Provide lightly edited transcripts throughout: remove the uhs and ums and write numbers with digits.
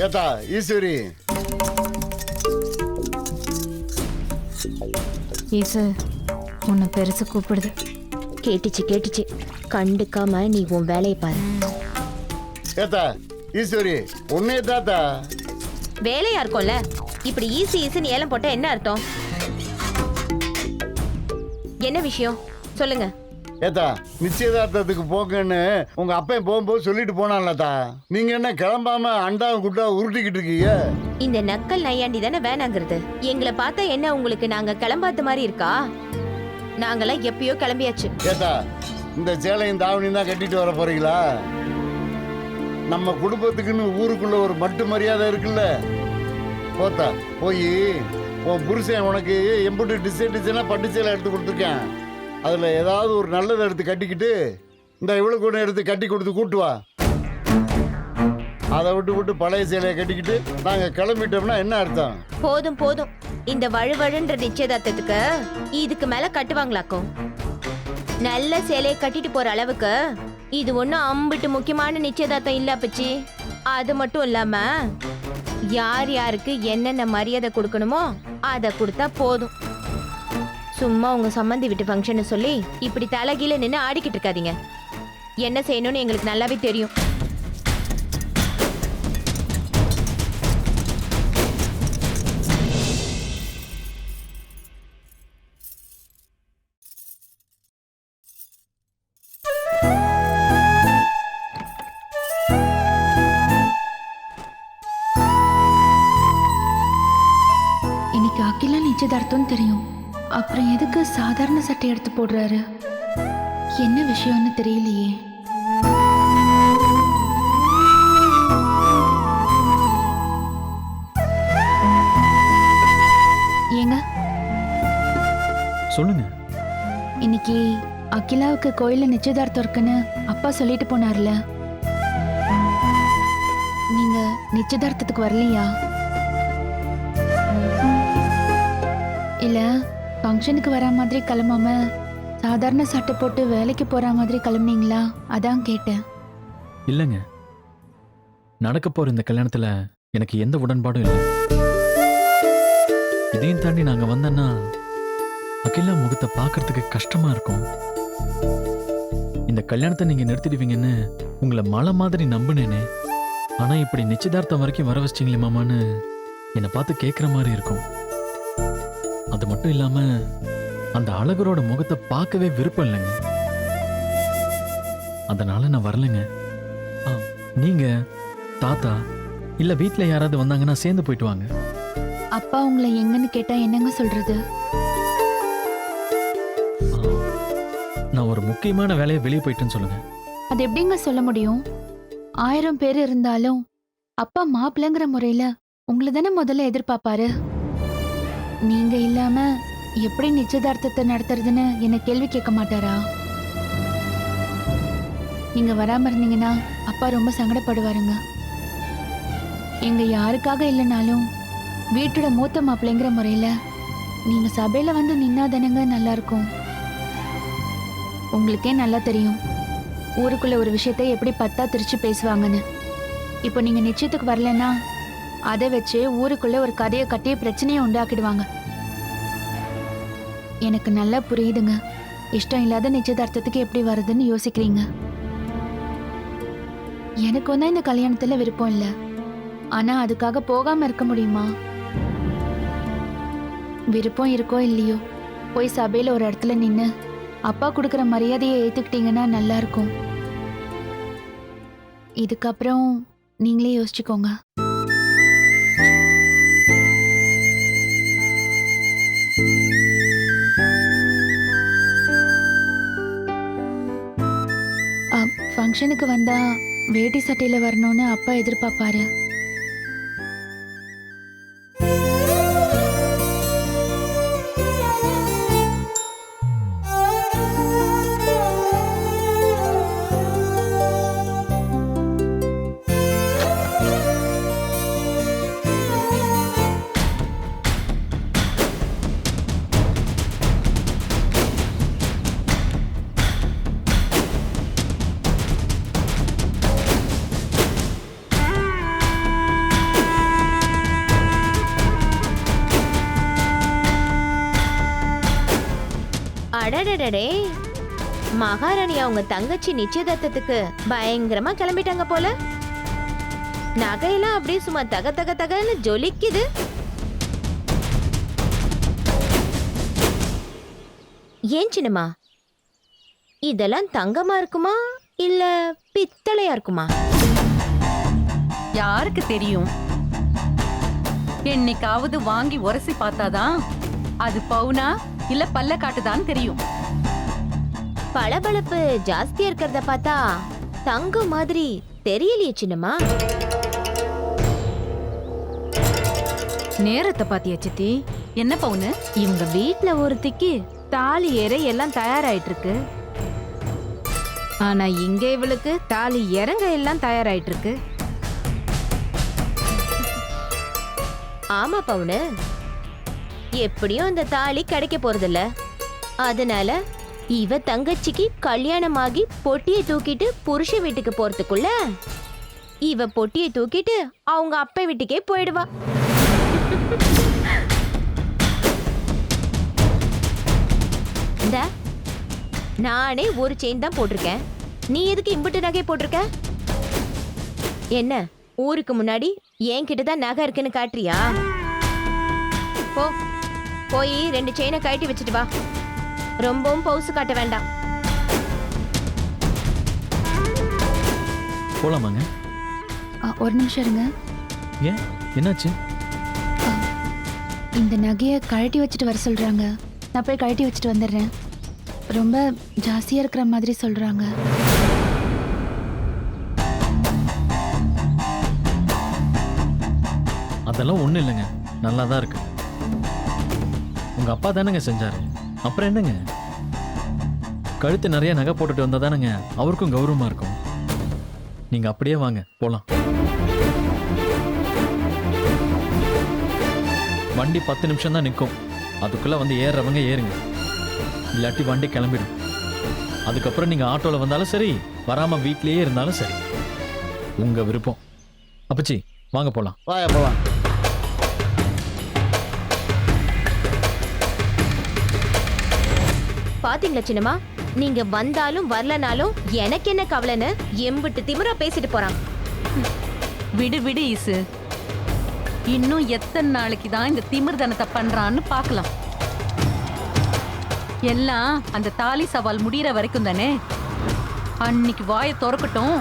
ஏத்தா ஈஸ்வரி. ஈசு உன்னை பெருசு கூப்பிடுது. கேட்டுச்சு கண்டுக்காம நீ உன் வேலையை பாரு. ஏத்தா ஈஸ்வரி உன்னே தாத்தா. வேலையா இருக்கும்ல, இப்படி ஈஸின்னு ஏலம் போட்டா என்ன அர்த்தம்? என்ன விஷயம் சொல்லுங்க. ஏத்தா நிச்சயதார்த்தத்துக்கு போங்கன்னு உங்க அப்பன் போகும்போது சொல்லிட்டு போனான்லதா. நீங்க என்ன கிளம்பாம அண்டாவை குட்டா உருட்டிக்கிட்டு இருக்கீங்க? இந்த நக்கல் நையாண்டி தானே வேணாங்கிறது. எங்களை பார்த்தா என்ன உங்களுக்கு நாங்க கிளம்பாத மாதிரி இருக்கா? நாங்கெல்லாம் எப்பயோ கிளம்பியாச்சு. ஏத்தா இந்த சேலையும் தாவணியும் தான் கட்டிட்டு வர போறீங்களா? நம்ம குடும்பத்துக்குன்னு ஊருக்குள்ள ஒரு மட்டு மரியாதை இருக்குல்ல. போத்தா போய் உன் புருஷன் உனக்கு எம்புட்டு டிசைனா பட்டு சேலை எடுத்து கொடுத்துருக்கேன். அதுல ஏதாவது ஒரு நல்லதை எடுத்து கட்டிக்கிட்டு இந்த இவ்வளவு கூட எடுத்து கட்டி கொடுத்து கூட்டு வா. அதை விட்டு பழைய சேலையை கட்டிக்கிட்டு நாங்க கிளம்பிட்டோம்னா என்ன அர்த்தம்? போதும் இந்த வழுவழுன்ற நிச்சயதார்த்தத்துக்கு இதுக்கு மேல கட்டுவாங்களாக்கும். நல்ல சேலையை கட்டிட்டு போற அளவுக்கு இது ஒன்னும் அம்பிட்டு முக்கியமான நிச்சயதார்த்தம் இல்ல பிச்சி. அது மட்டும் இல்லாம யார் யாருக்கு என்னென்ன மரியாதை கொடுக்கணுமோ அதை கொடுத்தா போதும். சும்மா உங்க சம்மந்தி வீட்டு ஃபங்க்ஷன் சொல்லி இப்படி தலைகீழ நின்று ஆடிக்கிட்டு இருக்காதீங்க. என்ன செய்யணும்னு எங்களுக்கு நல்லாவே தெரியும். இன்னைக்கு அகிலா நிச்சயதார்த்தம் தெரியும். அப்புறம் எதுக்கு சாதாரண சட்டை எடுத்து போடுறாரு? என்ன விஷயம்னு தெரியலையே. ஏங்க சொல்லுங்க. இன்னைக்கு அகிலாவுக்கு கோயில்ல நிச்சயதார்த்தம் இருக்குன்னு அப்பா சொல்லிட்டு போனார்ல, நீங்க நிச்சயதார்த்தத்துக்கு வரலையா? இல்ல ஃபங்க்ஷனுக்கு வர மாதிரி கிளம்பாம சாதாரண சட்டை போட்டு வேலைக்கு போற மாதிரி கிளம்புனீங்களா? அதான் கேட்டேன். இல்லைங்க, நடக்க போற இந்த கல்யாணத்துல எனக்கு எந்த உடன்பாடும் இல்லை. இதையும் தாண்டி நாங்க வந்தோன்னா அகிலா முகத்தை பார்க்கறதுக்கு கஷ்டமா இருக்கும். இந்த கல்யாணத்தை நீங்க நிறுத்திடுவீங்கன்னு உங்களை மலை மாதிரி நம்பினேனே. ஆனா இப்படி நிச்சயதார்த்தம் வரைக்கும் வர வச்சிட்டீங்களே மாமான்னு என்னை பார்த்து கேட்குற மாதிரி இருக்கும். அது மட்டும் இல்லாம அந்த அழகரோட முகத்தை பார்க்கவே விருப்பம் இல்லைங்க. அதனால நான் வரலைங்க. நீங்க தாத்தா இல்ல வீட்ல யாராவது வந்தாங்கன்னா சேர்ந்து போயிட்டு வாங்க. அப்பா உங்களை எங்கன்னு கேட்டா என்னங்க சொல்றது? நான் ஒரு முக்கியமான வேலையை வெளியே போயிட்டேன்னு சொல்லுங்க. அது எப்படிங்க சொல்ல முடியும்? 1000 பேர் இருந்தாலும் அப்பா மாப்பிள்ளைங்கிற முறையில உங்களை தானே முதல்ல எதிர்பார்ப்பாரு. நீங்க இல்லாம எப்படி நிச்சயதார்த்தத்தை நடத்துறதுன்னு என்ன கேள்வி கேட்க மாட்டாரா? நீங்க வராம இருந்தீங்கன்னா அப்பா ரொம்ப சங்கடப்படுவாருங்க. எங்க யாருக்காக இல்லைனாலும் வீட்டோட மூத்த மாப்பிள்ளைங்கிற முறையில நீங்க சபையில வந்து நின்னாதானங்க நல்லா இருக்கும். உங்களுக்கே நல்லா தெரியும் ஊருக்குள்ள ஒரு விஷயத்தை எப்படி பத்தா திரிச்சு பேசுவாங்கன்னு. இப்போ நீங்க நிச்சயத்துக்கு வரலன்னா அதை வச்சு ஊருக்குள்ள ஒரு கதையை கட்டி பிரச்சனையை உண்டாக்கிடுவாங்க. எனக்கு நல்லா புரியுதுங்க, இஷ்டம் இல்லாத நிச்சயதார்த்தத்துக்கு எப்படி வருதுன்னு யோசிக்கிறீங்க. எனக்கு தான் இந்த கல்யாணத்துல விருப்பம் இல்லை. ஆனா அதுக்காக போகாம இருக்க முடியுமா? விருப்பம் இருக்கோ இல்லையோ போய் சபையில ஒரு இடத்துல நின்று அப்பா கொடுக்குற மரியாதையை ஏத்துக்கிட்டீங்கன்னா நல்லா இருக்கும். இதுக்கப்புறம் நீங்களே யோசிச்சுக்கோங்க. ஃபங்க்ஷனுக்கு வந்தா வேட்டி சட்டையில வரணும்னு அப்பா எதிர்பார்ப்பாரு. அடடடடே, மகாராணி அவங்க தங்கச்சி நிச்சயதார்த்தத்துக்கு பயங்கரமா கிளம்பிட்டாங்க போல. நகையெல்லாம் அப்படியே சும்மா தக தக தகன்னு ஜொலிக்குது. ஏன் சின்னம்மா, இதெல்லாம் தங்கமா இருக்குமா இல்ல பித்தளையா இருக்குமா? யாருக்கு தெரியும்? என்னைக்காவது வாங்கி உரசி பார்த்தாதான் அது பவுனா இல்ல பல்ல காட்டுதான் தெரியும். பளபளப்பு ஜாஸ்தியா இருக்கிறத பார்த்தா தங்கம் மாதிரி தெரியலையே சின்னம்மா. நேரத்தை பாத்தியா சித்தி? என்ன பவுனு? இவங்க வீட்ல ஒருத்திக்கு தாலி ஏற எல்லாம் தயாராயிட்டு இருக்கு. ஆனா இங்க இவளுக்கு தாலி இறங்க எல்லாம் தயாராயிட்டு இருக்கு. ஆமா பவுனு, எப்படியும் அந்த தாலி கிடைக்க போறதில்ல. அதனால இவ தங்கச்சிக்கு கல்யாணமாகி பொட்டியை தூக்கிட்டு புருஷ வீட்டுக்கு போறதுக்குள்ள இவ பொட்டியை தூக்கிட்டு அவங்க அப்பா வீட்டுக்கே போயிடுவா. இந்த நானே ஒரு செயின் தான் போட்டிருக்கேன். நீ எதுக்கு இம்புட்டு நகை போட்டிருக்க? என்ன ஊருக்கு முன்னாடி என்கிட்ட தான் நகை இருக்குன்னு காட்டுறியா? போ, போய் 2 செயினை கழட்டி வச்சுட்டு வா. ரொம்பவும் பவுசு காட்ட வேண்டாம். போலாமாங்க? ஒரு நிமிஷம் இருங்க. ஏன், என்னாச்சு? இந்த நகையை கழட்டி வச்சுட்டு வர சொல்றாங்க. நான் போய் கழட்டி வச்சுட்டு வந்துடுறேன். ரொம்ப ஜாஸ்தியா இருக்கிற மாதிரி சொல்றாங்க. அதெல்லாம் ஒண்ணும் இல்லைங்க, நல்லா தான் இருக்கு. உங்க அப்பா தானேங்க செஞ்சாரு, அப்புறம் என்னங்க? கழுத்து நிறைய நகை போட்டுட்டு வந்தா தானேங்க அவருக்கும் கௌரவமா இருக்கும். நீங்க அப்படியே வாங்க, போலாம். வண்டி 10 நிமிஷம் தான் நிற்கும். அதுக்குள்ள வந்து ஏறுறவங்க ஏறுங்க, இல்லாட்டி வண்டி கிளம்பிடும். அதுக்கப்புறம் நீங்க ஆட்டோல வந்தாலும் சரி, வராம வீட்லயே இருந்தாலும் சரி, உங்க விருப்பம். அப்பச்சி வாங்க போலாம். வாயா போலாம். பாத்தீங்களா சின்னம்மா, நீங்க வந்தாலும் வரலனாலும் எனக்கு என்ன கவலைன்னு எம்பிட்டு திமிரா பேசிட்டு போறான். விடு விடு ஈசு, இன்னும் எத்தனை நாளைக்கு தான் இந்த திமிர்தனத்தை பண்றான்னு பார்க்கலாம். எல்லாம் அந்த தாலி சவால் முடியற வரைக்கும் தானே. அன்னைக்கு வாயை திறக்கட்டும்,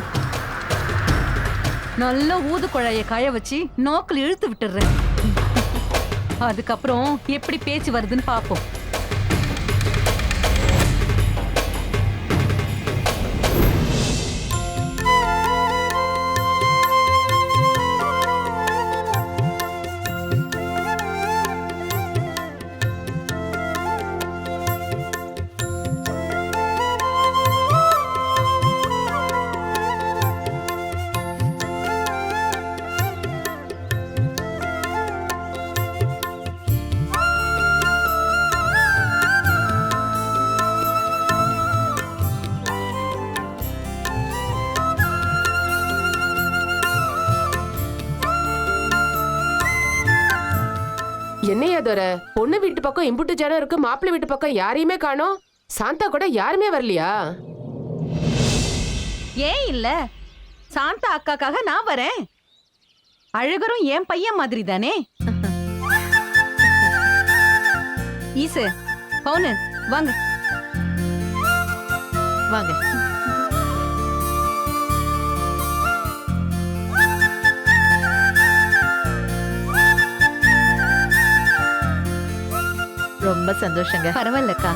நல்ல ஊது குழாய காய வச்சு நோக்கில் இழுத்து விட்டுறேன். அதுக்கப்புறம் எப்படி பேச்சு வருதுன்னு பார்ப்போம். என்னையா தோர, பொண்ணு வீட்டு பக்கம் இம்புட்டு ஜனம் இருக்கு, மாப்பிள்ளை வீட்டு பக்கம் யாரையுமே காணோம். சாந்தா கூட யாருமே வரலையா? ஏன் இல்ல, சாந்தா அக்காக்காக நான் வரேன். அழகரும் என் பையன் மாதிரி தானே. ஈசு, பவுனு வாங்க வாங்க. ரொம்ப சந்தோஷங்க. பரவாயில்லக்கா.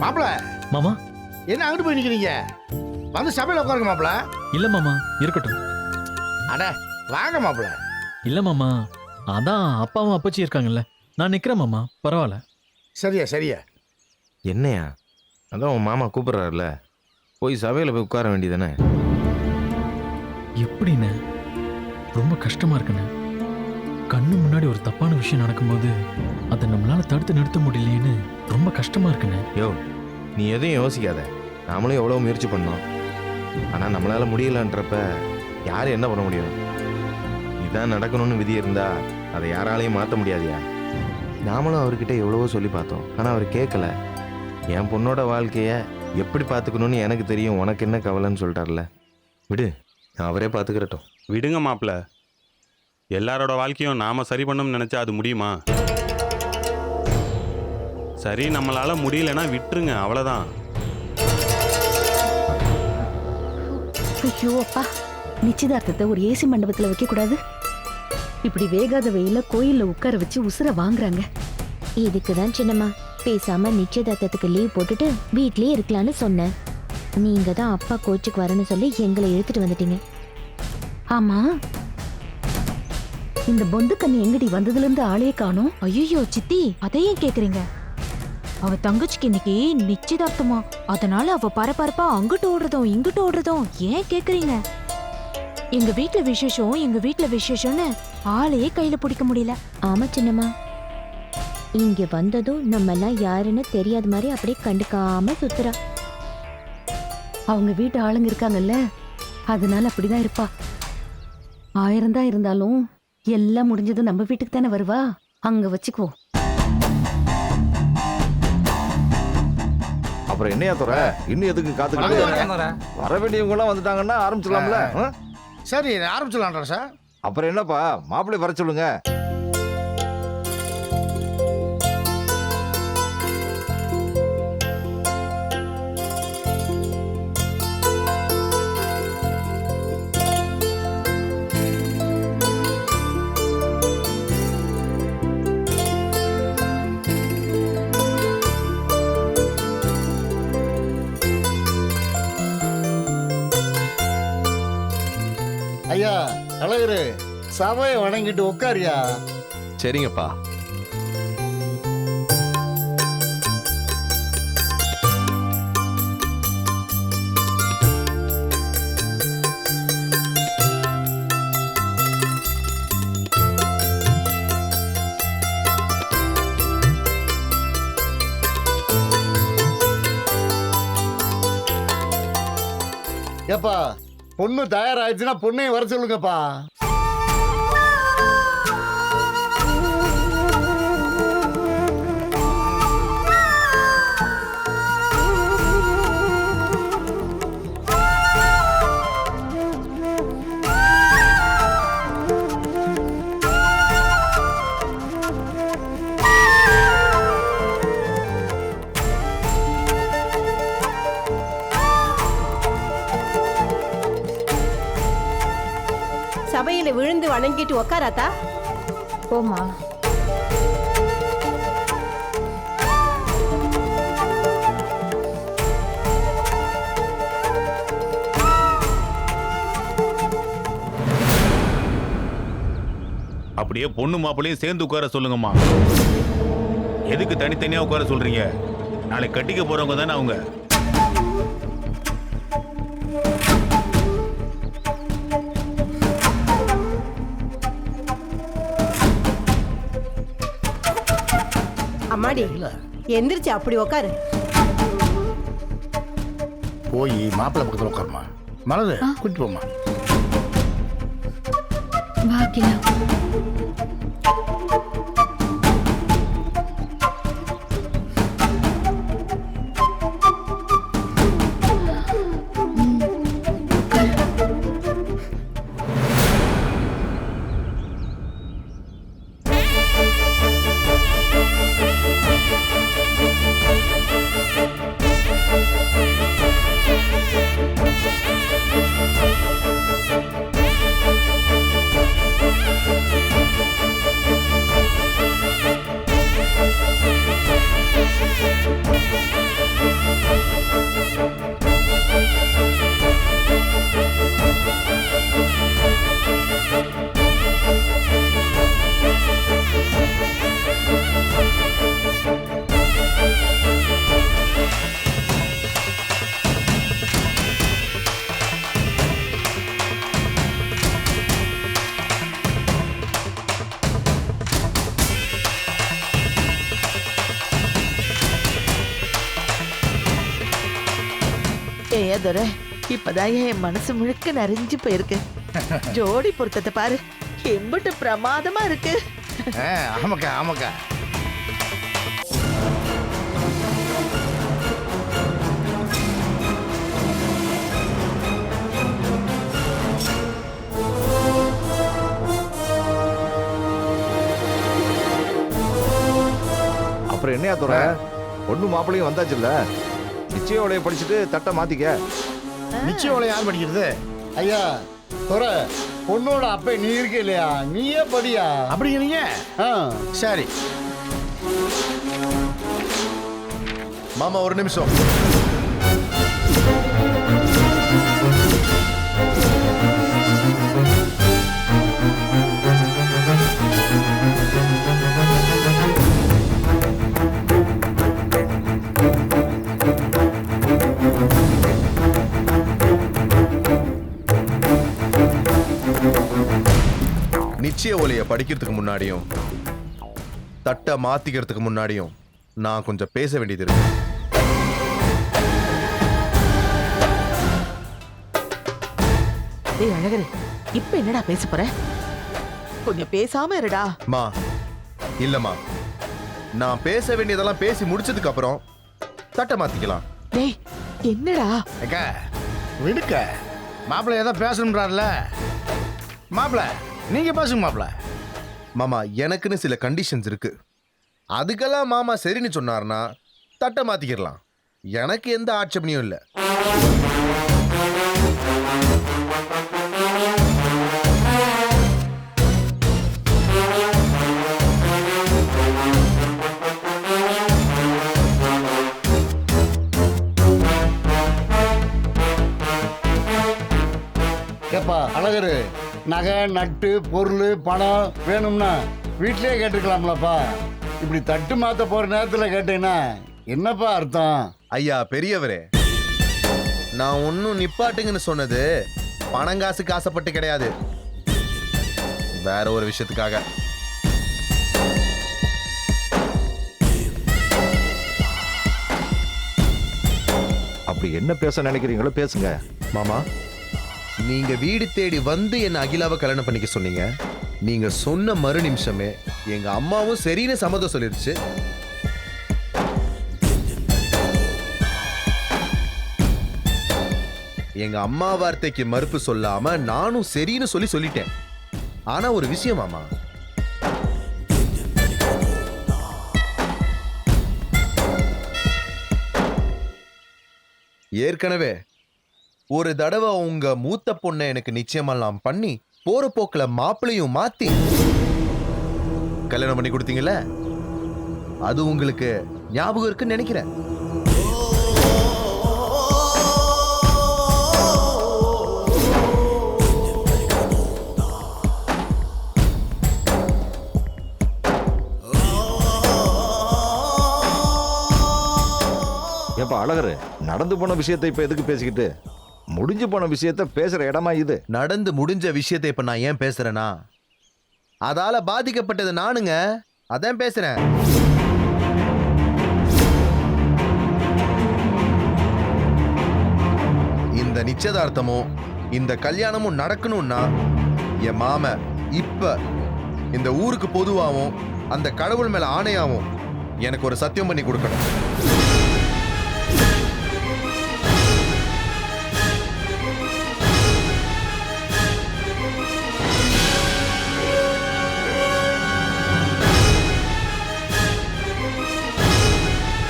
மாப்பிள, மாமா. என்ன அங்கிட்டு போய் நிக்கிறீங்க? வந்து சபையில உட்காருங்க மாப்பிள. இல்ல மாமா, இருக்கட்டும். அட வாங்க மாப்பிள. இல்ல மாமா, அதான் அப்பாவும் அப்பச்சி இருக்காங்கல்ல, நான் நிக்கிறேன் மாமா, பரவாயில்ல. சரியா சரியா. என்னையா, அதான் உன் மாமா கூப்பிடுறாருல, போய் சபையில் போய் உட்கார வேண்டியதானே. எப்படின்னு ரொம்ப கஷ்டமா இருக்குண்ணே. கண்ணு முன்னாடி ஒரு தப்பான விஷயம் நடக்கும்போது அதை நம்மளால தடுத்து நிறுத்த முடியலையேன்னு ரொம்ப கஷ்டமா இருக்குண்ணே. யோ, நீ எதையும் யோசிக்காத. நாமளும் எவ்வளோ முயற்சி பண்ணோம், ஆனால் நம்மளால முடியலன்றப்ப யார் என்ன பண்ண முடியும்? இதான் நடக்கணும்னு விதி இருந்தா அதை யாராலையும் மாற்ற முடியாதுயா. நாமளும் அவர்கிட்ட எவ்வளவோ சொல்லி பார்த்தோம், ஆனால் அவர் கேட்கல. என் பொண்ணோட வாழ்க்கையை எப்படி பார்த்துக்கணும்னு எனக்கு தெரியும், உனக்கு என்ன கவலைன்னு சொல்லிட்டார்ல. விடு, அவரே பார்த்துக்கிறட்டும். விடுங்க மாப்பிள்ள. எல்லாரோட வாழ்க்கையும் நாம சரி பண்ணணும்னு நினைச்சா அது முடியுமா? சரி, நம்மளால முடியலன்னா விட்டுருங்க, அவ்வளவுதான். ஐயோ அப்பா, நிச்சயதார்த்தத்தை ஒரு ஏசி மண்டபத்துல வைக்க கூடாது. இப்படி வேகாத வெயில கோயில்ல உட்கார வச்சு உசுர வாங்குறாங்க. இதுக்கு தான் சின்னம்மா பேசாம நிச்சயதார்த்தத்துக்கு லீவ் போட்டுட்டு வீட்லயே இருக்கலாம்னு சொன்னேன். நீங்க தான் அப்பா கோச்சுக்கு வரேன்னு சொல்லி எங்களை இழுத்துட்டு வந்துட்டீங்க. ஆமா, இந்த பொந்து கண்ணி எங்கடி வந்ததுல இருந்து ஆளையே காணோம். ஐயோ சித்தி, அதையும் கேக்குறீங்க? அவ தங்கச்சிக்கு இன்னைக்கு நிச்சயதார்த்தமா, அதனால அவ பரபரப்பா அங்கிட்டு ஓடுறதும் இங்கிட்டு ஓடுறதும். ஏன் கேக்குறீங்க? எங்க வீட்ல விசேஷம்னு ஆளையே கையில பிடிக்க முடியல. ஆமா சின்னம்மா, இங்க வந்ததும் நம்ம எல்லாம் யாருன்னு தெரியாத மாதிரி அப்படியே கண்டுக்காம சுத்துறா. அவங்க வீட்டு ஆளுங்க இருக்காங்கல்ல, அதனால அப்படிதான் இருப்பா. 1000 தான் இருந்தாலும் எல்லாம் முடிஞ்சது நம்ம வீட்டுக்கு தானே வருவா. அங்க வச்சுக்குவோம். அப்புறம் என்னையா துறை, இன்னும் எதுக்கு காத்துக்கிட்டு? வர வேண்டியவங்க எல்லாம் வந்துட்டாங்கன்னா ஆரம்பிச்சிடலாம்ல. சரி ஆரம்பிச்சலாம்டா சார். அப்புறம் என்னப்பா, மாப்பிள்ளை வர சொல்லுங்க. ஐயா அழகரு, சபையை வணங்கிட்டு உட்காரியா. சரிங்கப்பா. ஏப்பா, பொண்ணு தயாராயிடுச்சுன்னா பொண்ணையும் வர சொல்லுங்கப்பா. சபையில விழுந்து வணங்கிட்டு உக்காராத்தா. போமா. அப்படியே பொண்ணு மாப்பிளையும் சேர்ந்து உட்கார சொல்லுங்கம்மா. எதுக்கு தனித்தனியா உட்கார சொல்றீங்க? நாளை கட்டிக்க போறவங்க தானே அவங்க. அம்மாடி, எந்திரிச்சு அப்படி உக்காரு. போய் மாப்பிள்ளை பக்கத்தில் உட்காருமா. மனது கூட்டிட்டு போமா. வாக்கிலா ஏதோர இப்பதான் என் மனசு முழுக்க நிறைஞ்சு போயிருக்கு. ஜோடி பொருத்தத்தை பாரு, எம்பிட்டு பிரமாதமா இருக்கு. ஆமாக்கா ஆமாக்கா. அப்புறம் என்னையா துறை, பொண்ணு மாப்பிள்ளையும் வந்தாச்சுல்ல, நிச்சய உலையை படிச்சுட்டு தட்டை மாத்திக்க. நிச்சயம் உங்களை யார் படிக்கிறது? ஐயா துற, பொண்ணோட அப்ப நீ இருக்க இல்லையா, நீயே படியா. அப்படிங்கிறீங்க? ஆ, சரி மாமா ஒரு நிமிஷம். நிச்சய ஒலியை படிக்கிறதுக்கு முன்னாடியும் தட்டை மாத்திக்கிறதுக்கு முன்னாடியும் நான் கொஞ்சம் பேச வேண்டியது இருக்கு. டேய் அழகரே, இப்ப என்னடா பேச போற? கொஞ்சம் பேசாம இருடா. மா இல்லம்மா, நான் பேச வேண்டியதெல்லாம் பேசி முடிச்சதுக்கு அப்புறம் தட்டை மாத்திக்கலாம். டேய் என்னடா? அக்கா விடுக்க, மாப்பிள்ளை ஏதோ பேசணும்ன்றார்ல. மாப்பிள்ளை நீங்க பேசுங்க மாப்பிள்ளை. மாமா எனக்குன்னு சில கண்டிஷன்ஸ் இருக்கு. அதுக்கெல்லாம் மாமா சரின்னு சொன்னார்னா தட்டை மாத்திக்கிடலாம். எனக்கு எந்த ஆட்சேபனையும் இல்லை. கேப்பா அழகரு, நகை நட்டு பொருள் பணம் வேணும்னா வீட்டிலேயே கேட்டுக்கலாம்லப்பா. இப்படி தட்டு மாத்த போற நேரத்துல கேட்டீங்கன்னா என்னப்பா அர்த்தம்? ஐயா பெரியவரே, நான் ஒன்னும் நிப்பாட்டுங்கன்னு சொன்னது பணங்காசுக்கு ஆசைப்பட்டு கிடையாது, வேற ஒரு விஷயத்துக்காக. அப்படி என்ன பேச நினைக்கிறீங்களோ பேசுங்க மாமா. நீங்க வீடு தேடி வந்து என்ன அகிலாவை கல்யாணம் பண்ணிக்க சொன்னீங்க. நீங்க சொன்ன மறு நிமிஷமே எங்க அம்மாவும் சரின்னு சம்மதம் சொல்லிருச்சு. எங்க அம்மா வார்த்தைக்கு மறுப்பு சொல்லாம நானும் சரின்னு சொல்லிட்டேன். ஆனா ஒரு விஷயம் மாமா, ஏற்கனவே ஒரு தடவை உங்க மூத்த பொண்ணை எனக்கு நிச்சயமெல்லாம் பண்ணி போற போக்குல மாப்பிளையும் மாத்தி கல்யாணம் பண்ணி கொடுத்தீங்கல்ல, அது உங்களுக்கு ஞாபகம் இருக்குன்னு நினைக்கிறேன். ஏப்பா அழகரு, நடந்து போன விஷயத்தை இப்ப எதுக்கு பேசிக்கிட்டு? முடிஞ்சு போன விஷயத்த பேசுற இடமா இது? நடந்து முடிஞ்ச விஷயத்தை இப்ப நான் ஏன் பேசுறேன்னா, அதால பாதிக்கப்பட்டது நானுங்க, அதான் பேசுறேன். இந்த நிச்சயதார்த்தமும் இந்த கல்யாணமும் நடக்கணும்னா என் மாம இப்ப இந்த ஊருக்கு பொதுவாகவும் அந்த கடவுள் மேல ஆணையாவும் எனக்கு ஒரு சத்தியம் பண்ணி கொடுக்கணும்.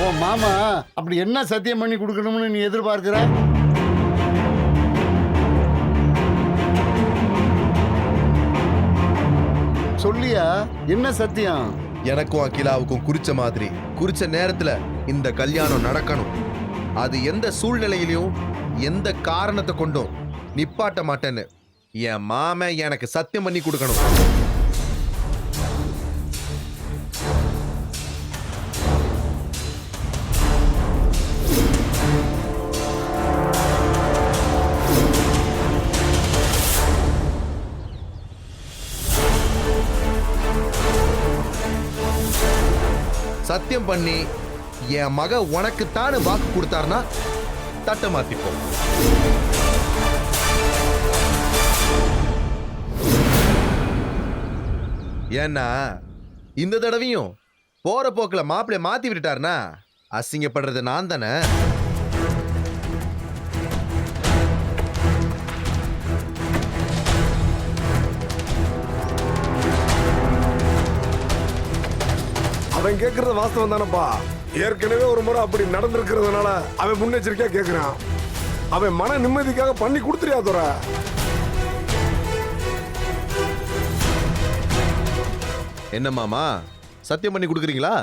ஓ மாமா அப்படி என்ன சத்தியம் பண்ணி கொடுக்கணும்னு நீ எதிர்பார்க்கிற? சொல்லியா, என்ன சத்தியம்? எனக்கும் அகிலாவுக்கும் குறிச்ச மாதிரி குறிச்ச நேரத்துல இந்த கல்யாணம் நடக்கணும். அது எந்த சூழ்நிலையிலையும் எந்த காரணத்தை கொண்டும் நிப்பாட்ட மாட்டேன்னு என் மாமன் எனக்கு சத்தியம் பண்ணி கொடுக்கணும். சத்தியம் பண்ணி என் மக உனக்குத்தானு வாக்கு கொடுத்தாருன்னா தட்டை மாத்திப்போம். ஏன்னா இந்த தடவையும் போற போக்குல மாப்பிள்ளைய மாத்தி விட்டுட்டாருன்னா அசிங்கப்படுறது நான் தானே. அவன் கேட்கறது வாஸ்தவம் தானப்பா. ஏற்கனவே ஒரு முறை அப்படி நடந்திருக்கிறதுனால அவன் முன்னெச்சரிக்கையா கேட்கிறான். அவன் மன நிம்மதிக்காக பண்ணி கொடுத்துறியா துரை? என்ன மாமா, சத்தியம் பண்ணி கொடுக்குறீங்களா?